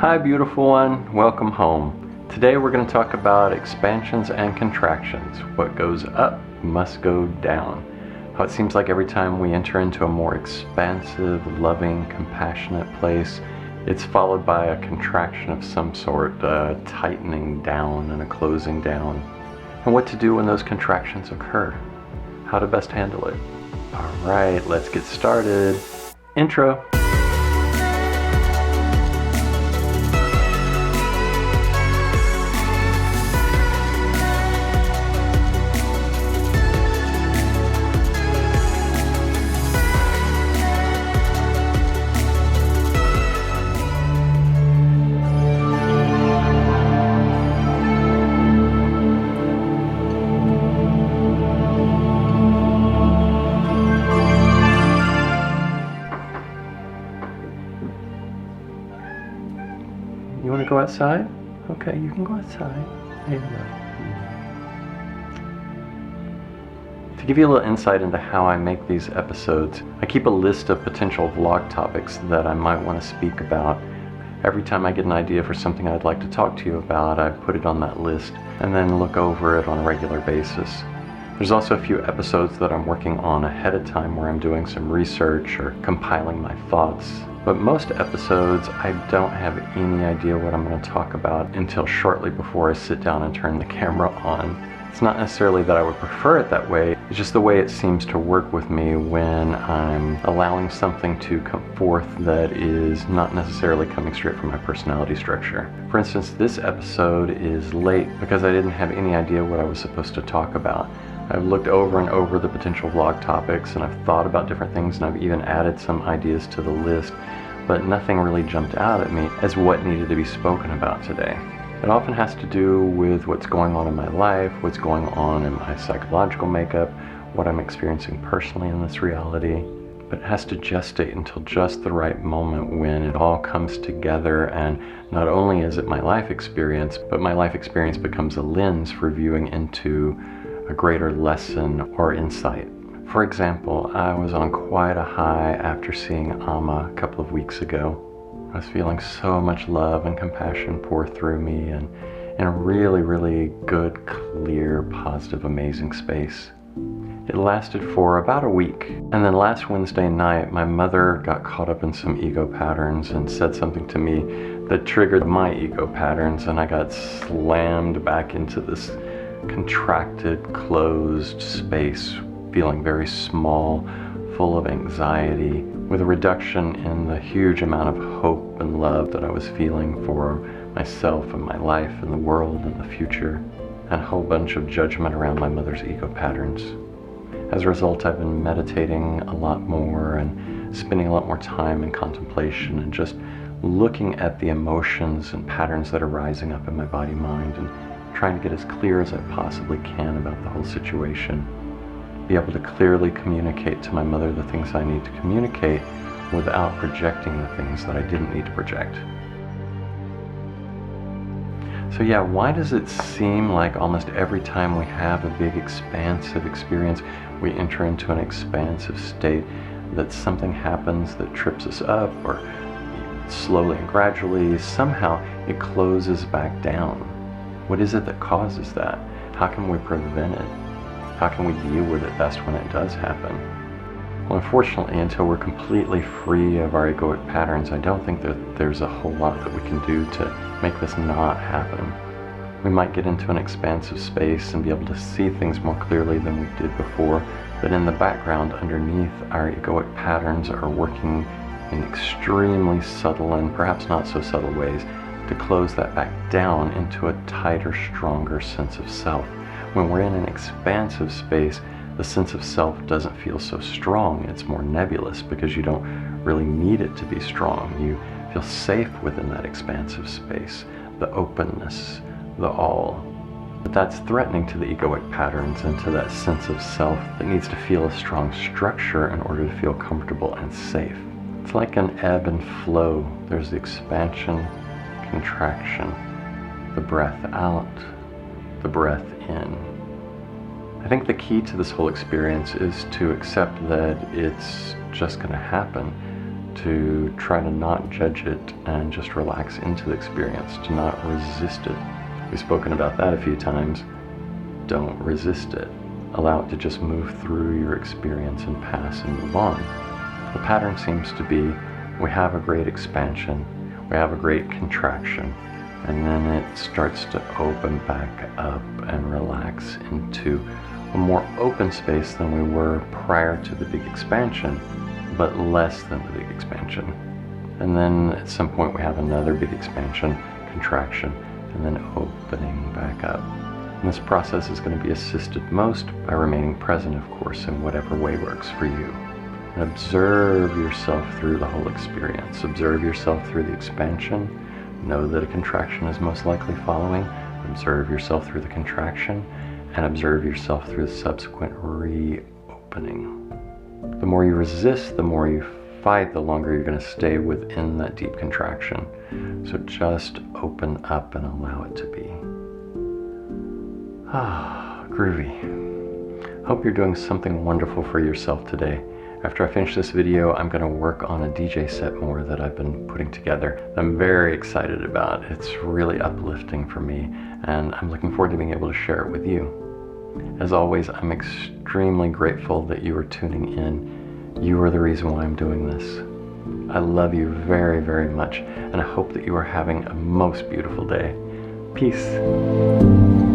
Hi beautiful one, welcome home. Today we're going to talk about expansions and contractions. What goes up must go down. How it seems like every time we enter into a more expansive, loving, compassionate place, it's followed by a contraction of some sort, a tightening down and a closing down. And what to do when those contractions occur. How to best handle it. Alright, let's get started. Intro. You want to go outside? Okay, you can go outside. There you go. To give you a little insight into how I make these episodes, I keep a list of potential vlog topics that I might want to speak about. Every time I get an idea for something I'd like to talk to you about, I put it on that list and then look over it on a regular basis. There's also a few episodes that I'm working on ahead of time where I'm doing some research or compiling my thoughts. But most episodes, I don't have any idea what I'm going to talk about until shortly before I sit down and turn the camera on. It's not necessarily that I would prefer it that way, it's just the way it seems to work with me when I'm allowing something to come forth that is not necessarily coming straight from my personality structure. For instance, this episode is late because I didn't have any idea what I was supposed to talk about. I've looked over and over the potential vlog topics and I've thought about different things and I've even added some ideas to the list, but nothing really jumped out at me as what needed to be spoken about today. It often has to do with what's going on in my life, what's going on in my psychological makeup, what I'm experiencing personally in this reality, but it has to gestate until just the right moment when it all comes together, and not only is it my life experience, but my life experience becomes a lens for viewing into a greater lesson or insight. For example, I was on quite a high after seeing Amma a couple of weeks ago. I was feeling so much love and compassion pour through me and in a really, really good, clear, positive, amazing space. It lasted for about a week, and then last Wednesday night my mother got caught up in some ego patterns and said something to me that triggered my ego patterns, and I got slammed back into this contracted, closed space, feeling very small, full of anxiety, with a reduction in the huge amount of hope and love that I was feeling for myself and my life and the world and the future, and a whole bunch of judgment around my mother's ego patterns. As a result, I've been meditating a lot more and spending a lot more time in contemplation and just looking at the emotions and patterns that are rising up in my body-mind and trying to get as clear as I possibly can about the whole situation. Be able to clearly communicate to my mother the things I need to communicate without projecting the things that I didn't need to project. So yeah, why does it seem like almost every time we have a big expansive experience, we enter into an expansive state, that something happens that trips us up, or slowly and gradually, somehow it closes back down? What is it that causes that? How can we prevent it? How can we deal with it best when it does happen? Well, unfortunately, until we're completely free of our egoic patterns, I don't think that there's a whole lot that we can do to make this not happen. We might get into an expansive space and be able to see things more clearly than we did before, but in the background, underneath, our egoic patterns are working in extremely subtle and perhaps not so subtle ways to close that back down into a tighter, stronger sense of self. When we're in an expansive space, the sense of self doesn't feel so strong. It's more nebulous because you don't really need it to be strong. You feel safe within that expansive space, the openness, the all. But that's threatening to the egoic patterns and to that sense of self that needs to feel a strong structure in order to feel comfortable and safe. It's like an ebb and flow. There's the expansion, contraction, the breath out, the breath in. I think the key to this whole experience is to accept that it's just going to happen. to try to not judge it and just relax into the experience, to not resist it. We've spoken about that a few times. Don't resist it. Allow it to just move through your experience and pass and move on. The pattern seems to be, we have a great expansion, we have a great contraction, and then it starts to open back up and relax into a more open space than we were prior to the big expansion, but less than the big expansion. And then at some point we have another big expansion, contraction, and then opening back up. And this process is going to be assisted most by remaining present, of course, in whatever way works for you. And observe yourself through the whole experience. Observe yourself through the expansion. Know that a contraction is most likely following. Observe yourself through the contraction, and observe yourself through the subsequent reopening. The more you resist, the more you fight, the longer you're going to stay within that deep contraction. So just open up and allow it to be. Groovy. Hope you're doing something wonderful for yourself today. After I finish this video, I'm going to work on a DJ set more that I've been putting together. I'm very excited about. It's really uplifting for me, and I'm looking forward to being able to share it with you. As always, I'm extremely grateful that you are tuning in. You are the reason why I'm doing this. I love you very, very much, and I hope that you are having a most beautiful day. Peace.